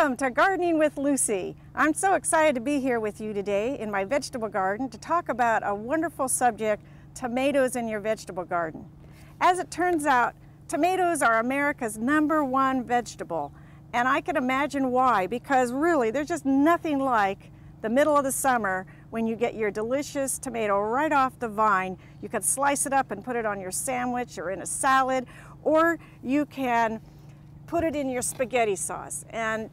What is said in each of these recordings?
Welcome to Gardening with Lucy. I'm so excited to be here with you today in my vegetable garden to talk about a wonderful subject, tomatoes in your vegetable garden. As it turns out, tomatoes are America's #1 vegetable, and I can imagine why, because really there's just nothing like the middle of the summer when you get your delicious tomato right off the vine. You can slice it up and put it on your sandwich or in a salad, or you can put it in your spaghetti sauce, and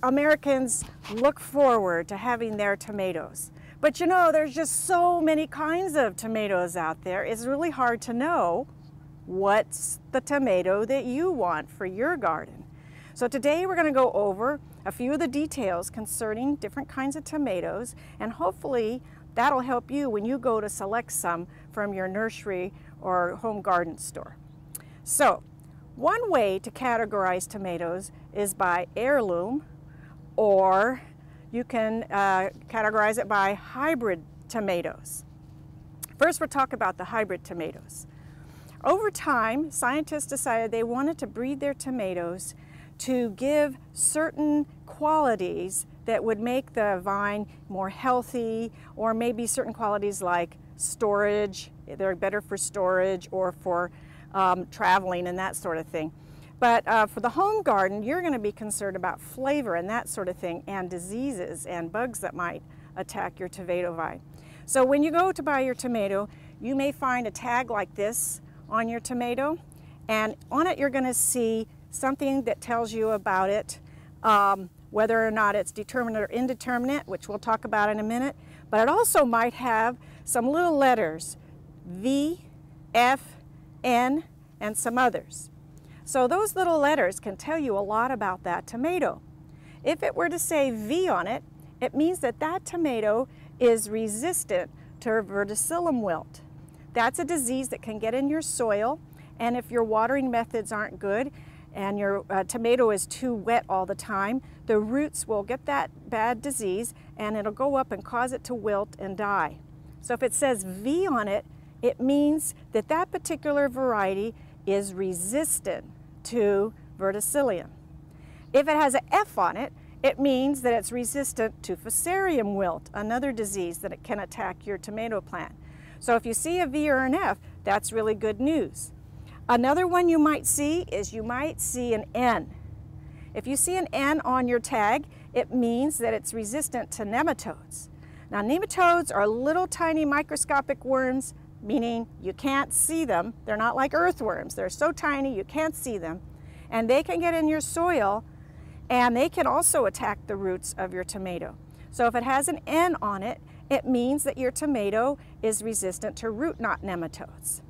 Americans look forward to having their tomatoes. But you know, there's just so many kinds of tomatoes out there. It's really hard to know what's the tomato that you want for your garden. So today we're going to go over a few of the details concerning different kinds of tomatoes, and hopefully that'll help you when you go to select some from your nursery or home garden store. So one way to categorize tomatoes is by heirloom, or you can categorize it by hybrid tomatoes. First, we'll talk about the hybrid tomatoes. Over time, scientists decided they wanted to breed their tomatoes to give certain qualities that would make the vine more healthy, or maybe certain qualities like storage. They're better for storage or for traveling and that sort of thing. But for the home garden, you're going to be concerned about flavor and that sort of thing, and diseases and bugs that might attack your tomato vine. So when you go to buy your tomato, you may find a tag like this on your tomato, and on it you're going to see something that tells you about it, whether or not it's determinate or indeterminate, which we'll talk about in a minute. But it also might have some little letters, V, F, N, and some others. So those little letters can tell you a lot about that tomato. If it were to say V on it, it means that that tomato is resistant to verticillium wilt. That's a disease that can get in your soil, and if your watering methods aren't good and your tomato is too wet all the time, the roots will get that bad disease and it'll go up and cause it to wilt and die. So if it says V on it, it means that that particular variety is resistant to verticillium. If it has an F on it, it means that it's resistant to fusarium wilt, another disease that it can attack your tomato plant. So if you see a V or an F, that's really good news. Another one you might see is you might see an N. If you see an N on your tag, it means that it's resistant to nematodes. Now, nematodes are little tiny microscopic worms, meaning you can't see them. They're not like earthworms. They're so tiny you can't see them. And they can get in your soil, and they can also attack the roots of your tomato. So if it has an N on it, it means that your tomato is resistant to root knot nematodes.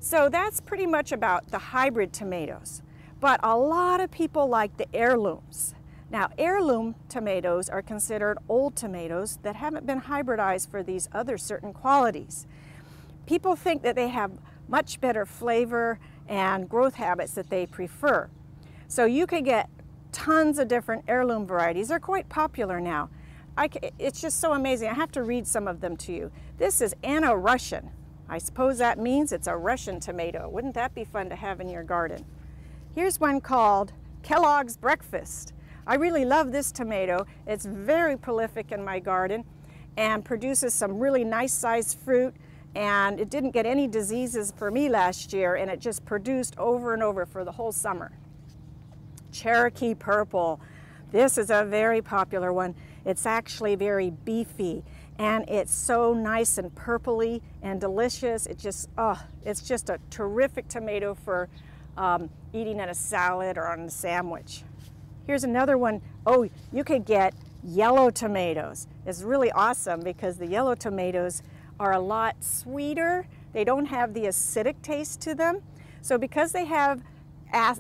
So that's pretty much about the hybrid tomatoes. But a lot of people like the heirlooms. Now, heirloom tomatoes are considered old tomatoes that haven't been hybridized for these other certain qualities. People think that they have much better flavor and growth habits that they prefer. So you can get tons of different heirloom varieties. They're quite popular now. It's just so amazing. I have to read some of them to you. This is Anna Russian. I suppose that means it's a Russian tomato. Wouldn't that be fun to have in your garden? Here's one called Kellogg's Breakfast. I really love this tomato. It's very prolific in my garden and produces some really nice sized fruit, and it didn't get any diseases for me last year, and it just produced over and over for the whole summer. Cherokee Purple. This is a very popular one. It's actually very beefy, and it's so nice and purpley and delicious. It's just a terrific tomato for eating in a salad or on a sandwich. Here's another one. Oh, you could get yellow tomatoes. It's really awesome because the yellow tomatoes are a lot sweeter. They don't have the acidic taste to them. So because they have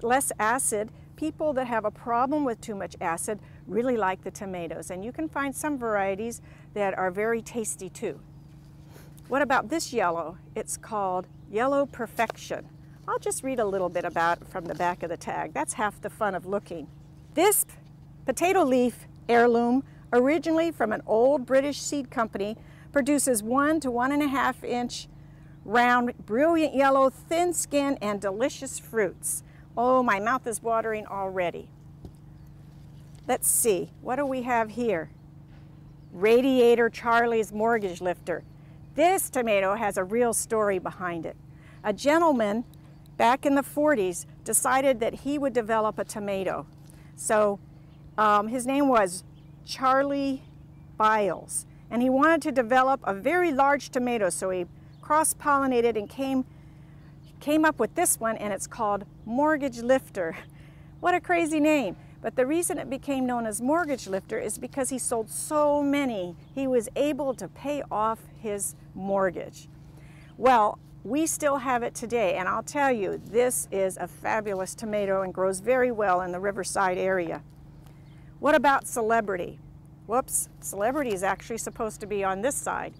less acid, people that have a problem with too much acid really like the tomatoes. And you can find some varieties that are very tasty too. What about this yellow? It's called Yellow Perfection. I'll just read a little bit about it from the back of the tag. That's half the fun of looking. This potato leaf heirloom, originally from an old British seed company, produces 1 to 1.5 inch round, brilliant yellow, thin skin, and delicious fruits. Oh, my mouth is watering already. Let's see, what do we have here? Radiator Charlie's Mortgage Lifter. This tomato has a real story behind it. A gentleman back in the 40s decided that he would develop a tomato. So his name was Charlie Biles, and he wanted to develop a very large tomato, so he cross-pollinated and came up with this one, and it's called Mortgage Lifter. What a crazy name. But the reason it became known as Mortgage Lifter is because he sold so many, he was able to pay off his mortgage. Well, we still have it today, and I'll tell you, this is a fabulous tomato and grows very well in the Riverside area. What about Celebrity? Whoops, Celebrity is actually supposed to be on this side.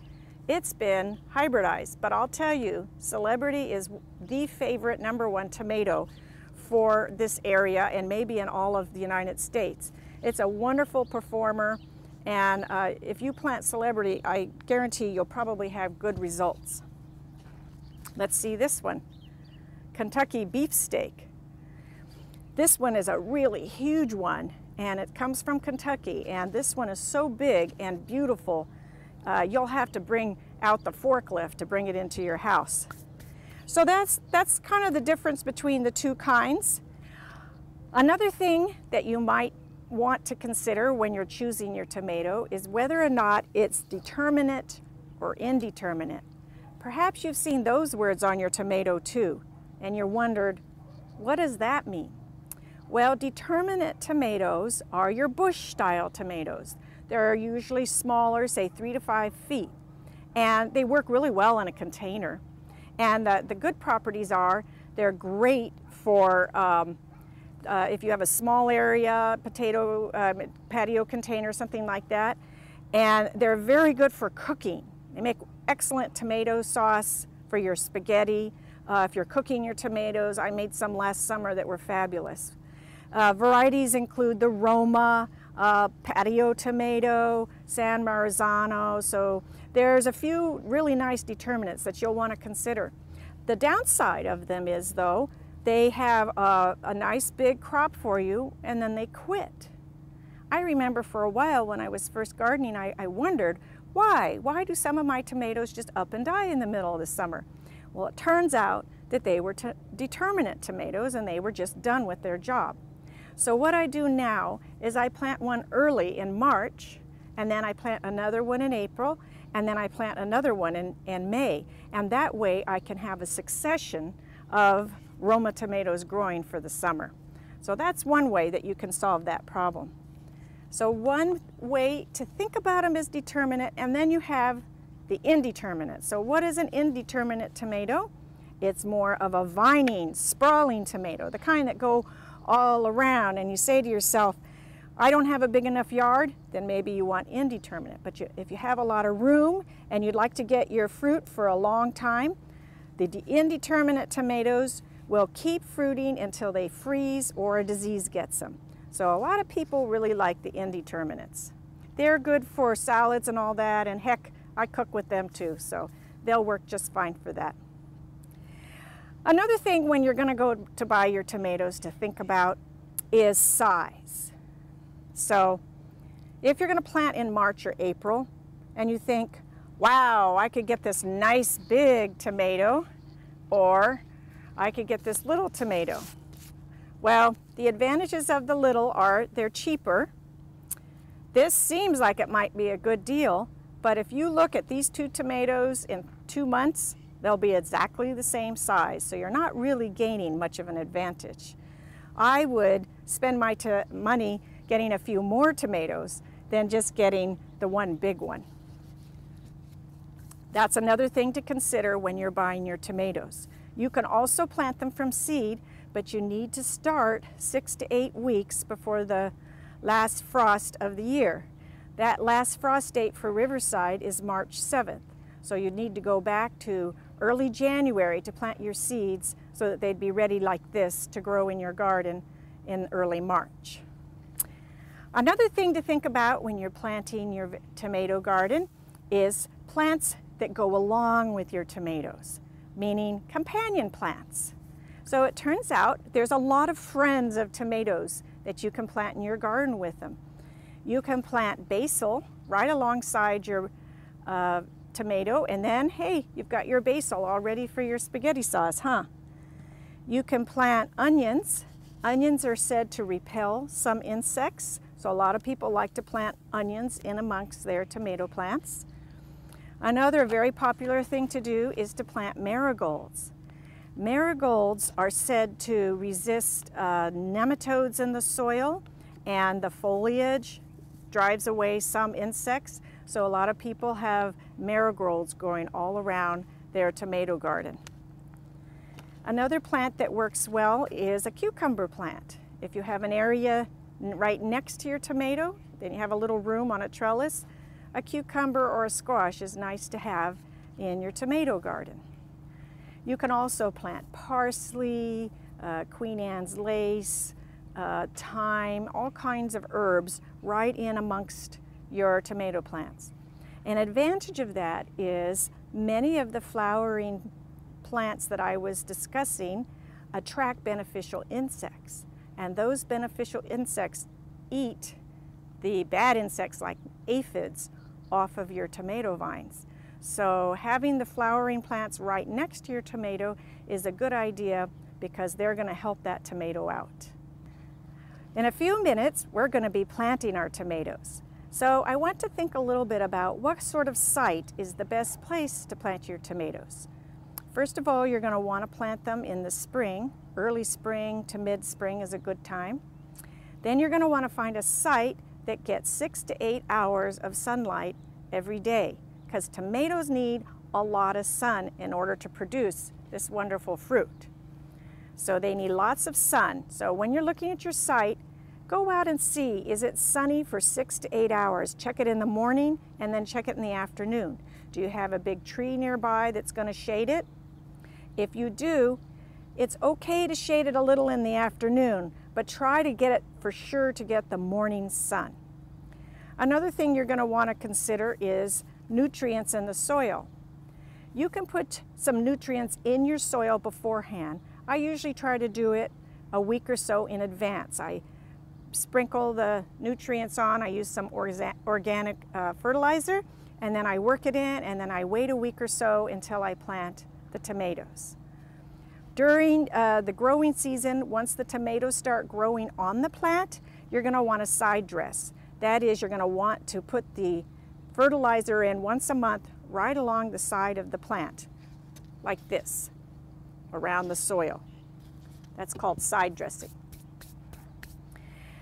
It's been hybridized, but I'll tell you, Celebrity is the favorite #1 tomato for this area and maybe in all of the United States. It's a wonderful performer, and if you plant Celebrity, I guarantee you'll probably have good results. Let's see this one, Kentucky Beefsteak. This one is a really huge one, and it comes from Kentucky, and this one is so big and beautiful, you'll have to bring out the forklift to bring it into your house. So that's kind of the difference between the two kinds. Another thing that you might want to consider when you're choosing your tomato is whether or not it's determinate or indeterminate. Perhaps you've seen those words on your tomato too, and you're wondered, what does that mean? Well, determinate tomatoes are your bush style tomatoes. They're usually smaller, say 3 to 5 feet, and they work really well in a container. And the good properties are they're great for if you have a small area, potato, patio container, something like that. And they're very good for cooking. They make excellent tomato sauce for your spaghetti. If you're cooking your tomatoes, I made some last summer that were fabulous. Varieties include the Roma, patio tomato, San Marzano. So there's a few really nice determinants that you'll want to consider. The downside of them is, though, they have a nice big crop for you and then they quit. I remember for a while when I was first gardening, I wondered, why do some of my tomatoes just up and die in the middle of the summer? Well, it turns out that they were determinate tomatoes and they were just done with their job. So what I do now is I plant one early in March, and then I plant another one in April, and then I plant another one in May. And that way I can have a succession of Roma tomatoes growing for the summer. So that's one way that you can solve that problem. So one way to think about them is determinate, and then you have the indeterminate. So what is an indeterminate tomato? It's more of a vining, sprawling tomato, the kind that go all around, and you say to yourself, I don't have a big enough yard, then maybe you want indeterminate. But if you have a lot of room and you'd like to get your fruit for a long time, the indeterminate tomatoes will keep fruiting until they freeze or a disease gets them. So a lot of people really like the indeterminates. They're good for salads and all that, and heck, I cook with them too, so they'll work just fine for that. Another thing when you're going to go to buy your tomatoes to think about is size. So if you're going to plant in March or April and you think, wow, I could get this nice big tomato, or I could get this little tomato. Well, the advantages of the little are they're cheaper. This seems like it might be a good deal, but if you look at these two tomatoes in 2 months, they'll be exactly the same size, so you're not really gaining much of an advantage. I would spend my money getting a few more tomatoes than just getting the one big one. That's another thing to consider when you're buying your tomatoes. You can also plant them from seed, but you need to start 6 to 8 weeks before the last frost of the year. That last frost date for Riverside is March 7th. So you need to go back to early January to plant your seeds so that they'd be ready like this to grow in your garden in early March. Another thing to think about when you're planting your tomato garden is plants that go along with your tomatoes, meaning companion plants. So it turns out there's a lot of friends of tomatoes that you can plant in your garden with them. You can plant basil right alongside your tomato, and then, hey, you've got your basil all ready for your spaghetti sauce, huh? You can plant onions. Onions are said to repel some insects, so a lot of people like to plant onions in amongst their tomato plants. Another very popular thing to do is to plant marigolds. Marigolds are said to resist nematodes in the soil, and the foliage drives away some insects, so a lot of people have marigolds growing all around their tomato garden. Another plant that works well is a cucumber plant. If you have an area right next to your tomato, then you have a little room on a trellis, a cucumber or a squash is nice to have in your tomato garden. You can also plant parsley, Queen Anne's lace, thyme, all kinds of herbs right in amongst your tomato plants. An advantage of that is many of the flowering plants that I was discussing attract beneficial insects, and those beneficial insects eat the bad insects like aphids off of your tomato vines. So having the flowering plants right next to your tomato is a good idea because they're going to help that tomato out. In a few minutes, we're going to be planting our tomatoes. So I want to think a little bit about what sort of site is the best place to plant your tomatoes. First of all, you're going to want to plant them in the spring. Early spring to mid-spring is a good time. Then you're going to want to find a site that gets 6 to 8 hours of sunlight every day, because tomatoes need a lot of sun in order to produce this wonderful fruit. So they need lots of sun. So when you're looking at your site, go out and see, is it sunny for 6 to 8 hours? Check it in the morning and then check it in the afternoon. Do you have a big tree nearby that's going to shade it? If you do, it's okay to shade it a little in the afternoon, but try to get it for sure to get the morning sun. Another thing you're going to want to consider is nutrients in the soil. You can put some nutrients in your soil beforehand. I usually try to do it a week or so in advance. I sprinkle the nutrients on, I use some organic fertilizer, and then I work it in, and then I wait a week or so until I plant the tomatoes. During the growing season, once the tomatoes start growing on the plant, you're going to want to side dress. That is, you're going to want to put the fertilizer in once a month right along the side of the plant, like this, around the soil. That's called side dressing.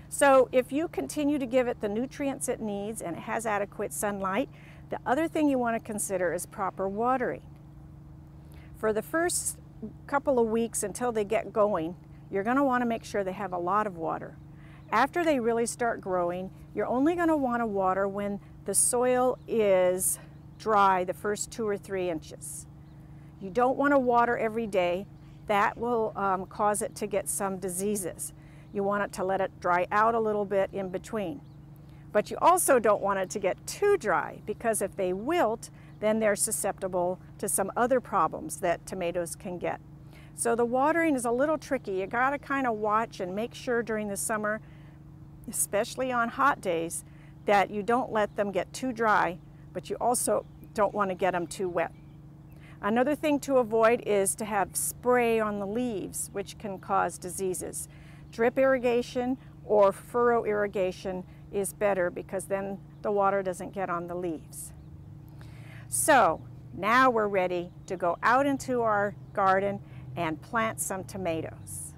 So if you continue to give it the nutrients it needs and it has adequate sunlight, the other thing you want to consider is proper watering. For the first couple of weeks until they get going, you're going to want to make sure they have a lot of water. After they really start growing, you're only going to want to water when the soil is dry the first 2 or 3 inches. You don't want to water every day. That will cause it to get some diseases. You want it to let it dry out a little bit in between. But you also don't want it to get too dry, because if they wilt, then they're susceptible to some other problems that tomatoes can get. So the watering is a little tricky. You got to kind of watch and make sure during the summer, especially on hot days, that you don't let them get too dry, but you also don't want to get them too wet. Another thing to avoid is to have spray on the leaves, which can cause diseases. Drip irrigation or furrow irrigation is better, because then the water doesn't get on the leaves. So now we're ready to go out into our garden and plant some tomatoes.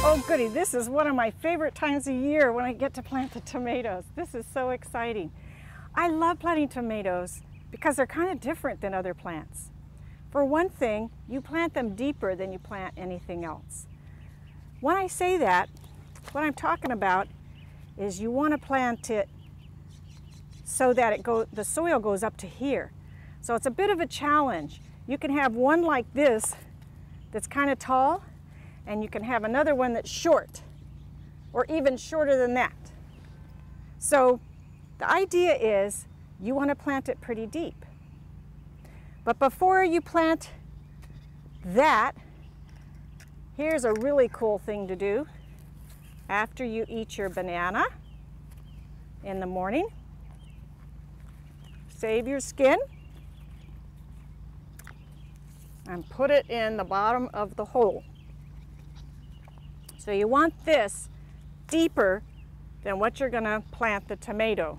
Oh goody, this is one of my favorite times of year when I get to plant the tomatoes. This is so exciting. I love planting tomatoes because they're kind of different than other plants. For one thing, you plant them deeper than you plant anything else. When I say that, what I'm talking about is you want to plant it so that the soil goes up to here. So it's a bit of a challenge. You can have one like this that's kind of tall, and you can have another one that's short, or even shorter than that. So the idea is you want to plant it pretty deep. But before you plant that, Here's a really cool thing to do after you eat your banana in the morning. Save your skin and put it in the bottom of the hole. So you want this deeper than what you're going to plant the tomato.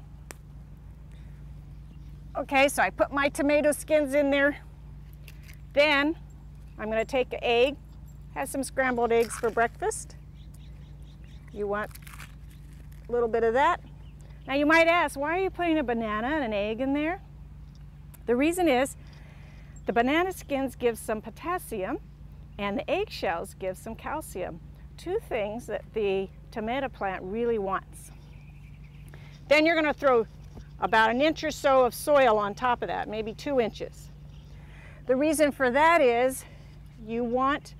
Okay, so I put my tomato skins in there. Then I'm going to take an egg, have some scrambled eggs for breakfast. You want a little bit of that. Now you might ask, why are you putting a banana and an egg in there? The reason is the banana skins give some potassium and the eggshells give some calcium. Two things that the tomato plant really wants. Then you're going to throw about an inch or so of soil on top of that, maybe 2 inches. The reason for that is you want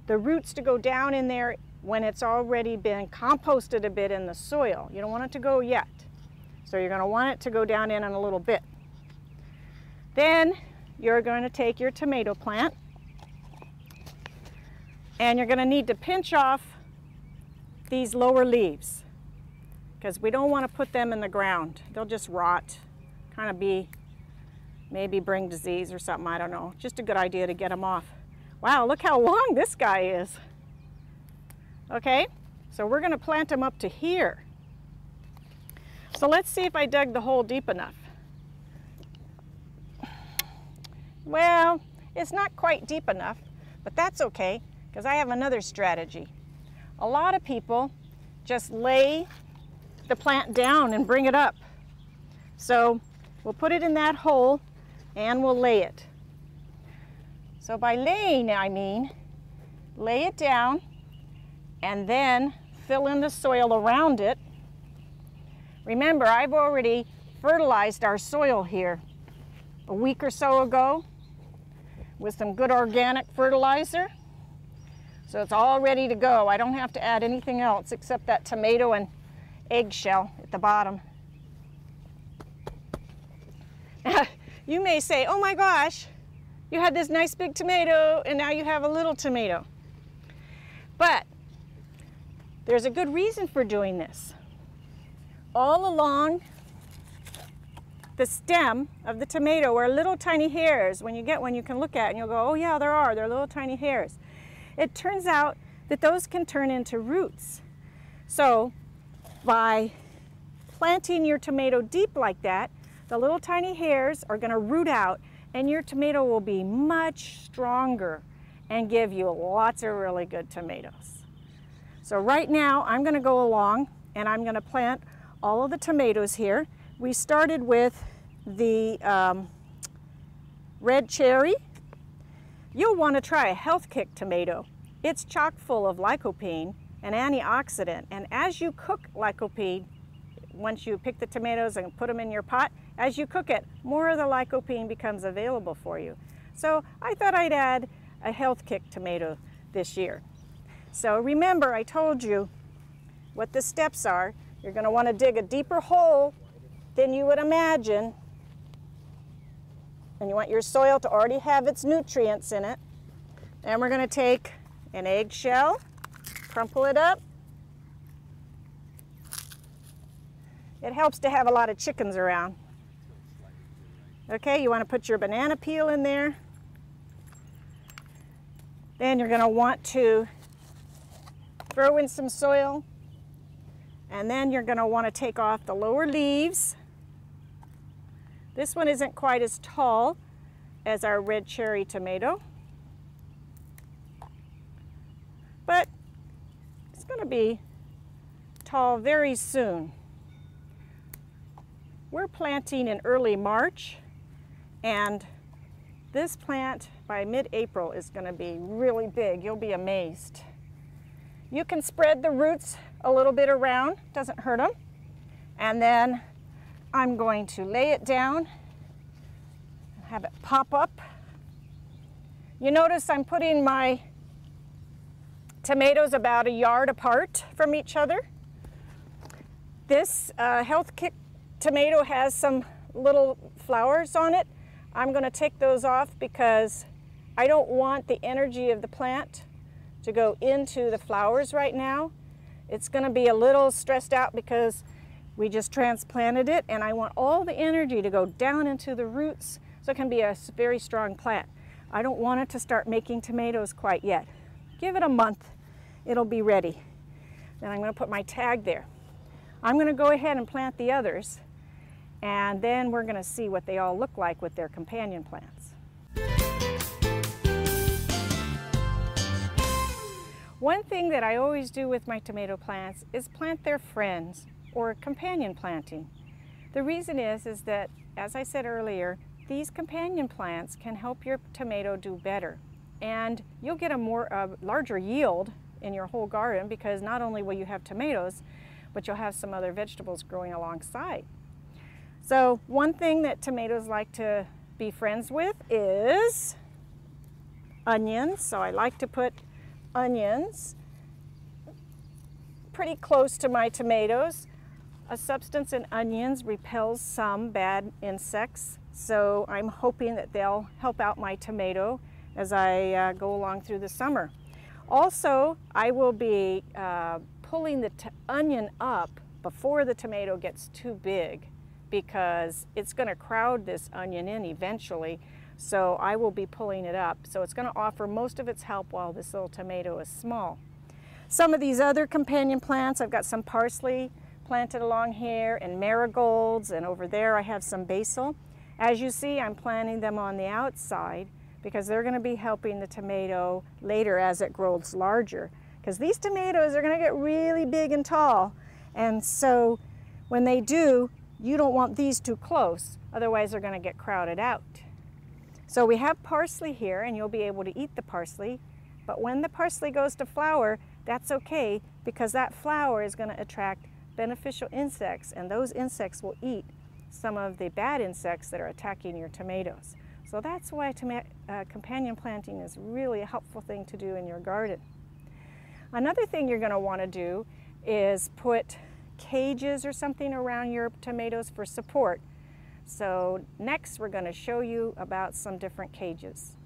the roots to go down in there when it's already been composted a bit in the soil. You don't want it to go yet. So you're going to want it to go down in a little bit. Then you're going to take your tomato plant and you're going to need to pinch off these lower leaves because we don't want to put them in the ground. They'll just rot, kind of maybe bring disease or something, I don't know. Just a good idea to get them off. Wow, look how long this guy is. Okay, so we're going to plant them up to here. So let's see if I dug the hole deep enough. Well, it's not quite deep enough, but that's okay because I have another strategy. A lot of people just lay the plant down and bring it up. So we'll put it in that hole and we'll lay it. So by laying, I mean lay it down and then fill in the soil around it. Remember, I've already fertilized our soil here a week or so ago with some good organic fertilizer. So it's all ready to go. I don't have to add anything else except that tomato and eggshell at the bottom. Now, you may say, oh my gosh, you had this nice big tomato and now you have a little tomato. But there's a good reason for doing this. All along the stem of the tomato are little tiny hairs. When you get one, you can look at it and you'll go, oh yeah, they're little tiny hairs. It turns out that those can turn into roots. So by planting your tomato deep like that, the little tiny hairs are going to root out and your tomato will be much stronger and give you lots of really good tomatoes. So right now I'm going to go along and I'm going to plant all of the tomatoes here. We started with the red cherry. You'll want to try a Health Kick tomato. It's chock full of lycopene, an antioxidant, and as you cook lycopene, once you pick the tomatoes and put them in your pot, as you cook it, more of the lycopene becomes available for you. So I thought I'd add a Health Kick tomato this year. So remember, I told you what the steps are. You're going to want to dig a deeper hole than you would imagine. And you want your soil to already have its nutrients in it. Then we're going to take an eggshell, crumple it up. It helps to have a lot of chickens around. Okay, you want to put your banana peel in there. Then you're going to want to throw in some soil. And then you're going to want to take off the lower leaves. This one isn't quite as tall as our red cherry tomato, but it's going to be tall very soon. We're planting in early March, and this plant by mid-April is going to be really big. You'll be amazed. You can spread the roots a little bit around, doesn't hurt them. And then I'm going to lay it down and have it pop up. You notice I'm putting my tomatoes about a yard apart from each other. This Health Kick tomato has some little flowers on it. I'm going to take those off because I don't want the energy of the plant to go into the flowers right now. It's going to be a little stressed out because we just transplanted it, and I want all the energy to go down into the roots so it can be a very strong plant. I don't want it to start making tomatoes quite yet. Give it a month, it'll be ready. Then I'm going to put my tag there. I'm going to go ahead and plant the others, and then we're going to see what they all look like with their companion plants. One thing that I always do with my tomato plants is plant their friends, or companion planting. The reason is that, as I said earlier, these companion plants can help your tomato do better. And you'll get a larger yield in your whole garden, because not only will you have tomatoes, but you'll have some other vegetables growing alongside. So one thing that tomatoes like to be friends with is onions. So I like to put onions pretty close to my tomatoes. A substance in onions repels some bad insects, so I'm hoping that they'll help out my tomato as I go along through the summer. Also, I will be pulling the onion up before the tomato gets too big, because it's going to crowd this onion in eventually, so I will be pulling it up. So it's going to offer most of its help while this little tomato is small. Some of these other companion plants, I've got some parsley planted along here, and marigolds, and over there I have some basil. As you see, I'm planting them on the outside because they're going to be helping the tomato later as it grows larger, because these tomatoes are going to get really big and tall, and so when they do, you don't want these too close, otherwise they're going to get crowded out. So we have parsley here, and you'll be able to eat the parsley, but when the parsley goes to flower, that's okay, because that flower is going to attract beneficial insects, and those insects will eat some of the bad insects that are attacking your tomatoes. So that's why companion planting is really a helpful thing to do in your garden. Another thing you're going to want to do is put cages or something around your tomatoes for support. So next we're going to show you about some different cages.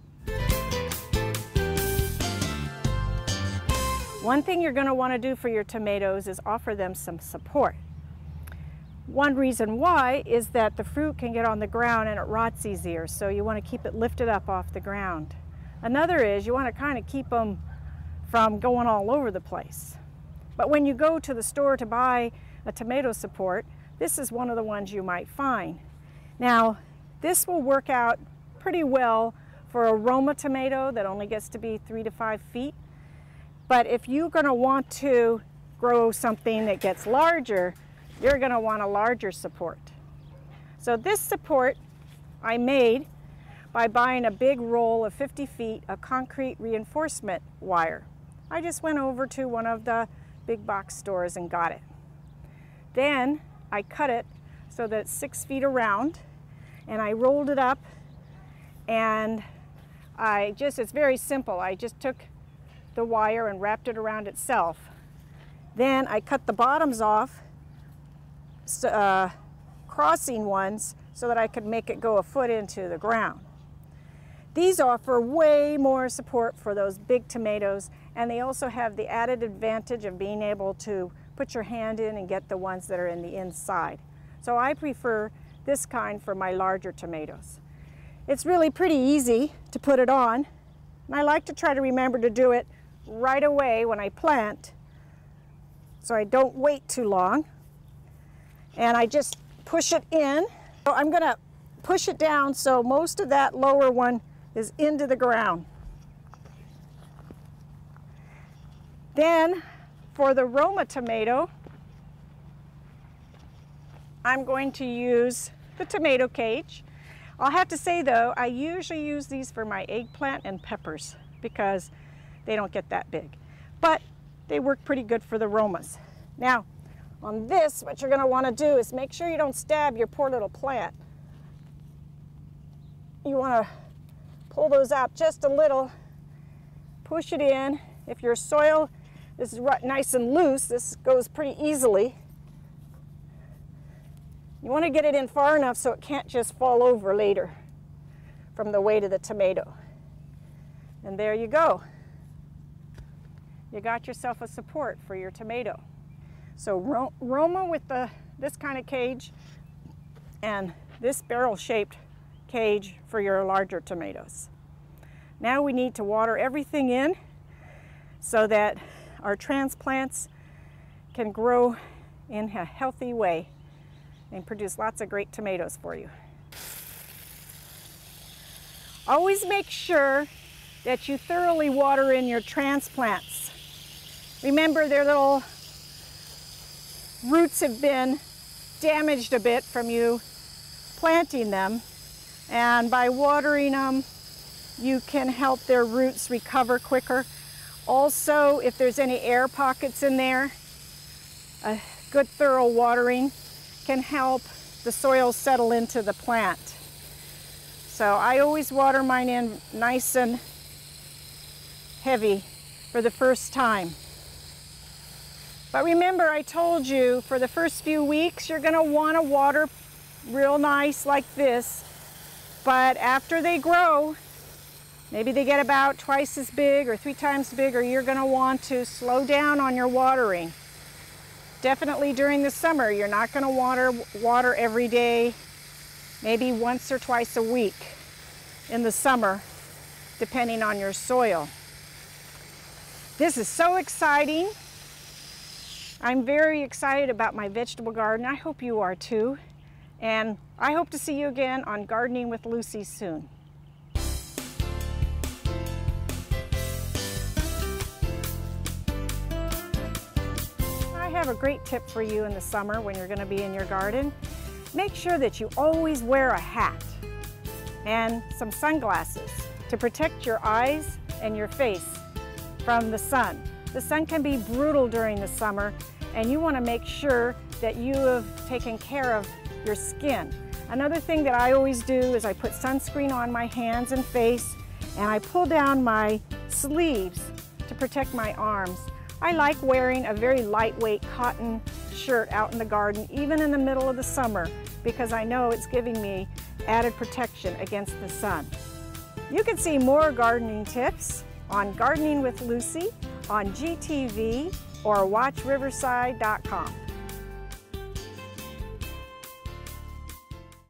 One thing you're going to want to do for your tomatoes is offer them some support. One reason why is that the fruit can get on the ground and it rots easier, so you want to keep it lifted up off the ground. Another is you want to kind of keep them from going all over the place. But when you go to the store to buy a tomato support, this is one of the ones you might find. Now, this will work out pretty well for a Roma tomato that only gets to be 3 to 5 feet. But if you're going to want to grow something that gets larger, you're going to want a larger support. So this support I made by buying a big roll of 50 feet of concrete reinforcement wire. I just went over to one of the big box stores and got it. Then I cut it so that it's 6 feet around, and I rolled it up, and it's very simple. I just took the wire and wrapped it around itself. Then I cut the bottoms off, crossing ones, so that I could make it go a foot into the ground. These offer way more support for those big tomatoes, and they also have the added advantage of being able to put your hand in and get the ones that are in the inside. So I prefer this kind for my larger tomatoes. It's really pretty easy to put it on, and I like to try to remember to do it right away when I plant, so I don't wait too long. And I just push it in. So I'm going to push it down so most of that lower one is into the ground. Then for the Roma tomato, I'm going to use the tomato cage. I'll have to say though, I usually use these for my eggplant and peppers because they don't get that big. But they work pretty good for the Romas. Now, on this, what you're going to want to do is make sure you don't stab your poor little plant. You want to pull those out just a little, push it in. If your soil is nice and loose, this goes pretty easily. You want to get it in far enough so it can't just fall over later from the weight of the tomato. And there you go. you got yourself a support for your tomato. So Roma with this kind of cage and this barrel-shaped cage for your larger tomatoes. Now we need to water everything in so that our transplants can grow in a healthy way and produce lots of great tomatoes for you. Always make sure that you thoroughly water in your transplants. Remember, their little roots have been damaged a bit from you planting them, and by watering them you can help their roots recover quicker. Also, if there's any air pockets in there, a good thorough watering can help the soil settle into the plant. So I always water mine in nice and heavy for the first time. But remember, I told you for the first few weeks you're going to want to water real nice like this. But after they grow, maybe they get about twice as big or 3 times bigger, you're going to want to slow down on your watering. Definitely during the summer, you're not going to water every day, maybe once or twice a week in the summer, depending on your soil. This is so exciting. I'm very excited about my vegetable garden. I hope you are too. And I hope to see you again on Gardening with Lucy soon. I have a great tip for you in the summer when you're going to be in your garden. Make sure that you always wear a hat and some sunglasses to protect your eyes and your face from the sun. The sun can be brutal during the summer, and you want to make sure that you have taken care of your skin. Another thing that I always do is I put sunscreen on my hands and face, and I pull down my sleeves to protect my arms. I like wearing a very lightweight cotton shirt out in the garden, even in the middle of the summer, because I know it's giving me added protection against the sun. You can see more gardening tips on Gardening with Lucy on GTV or watchriverside.com.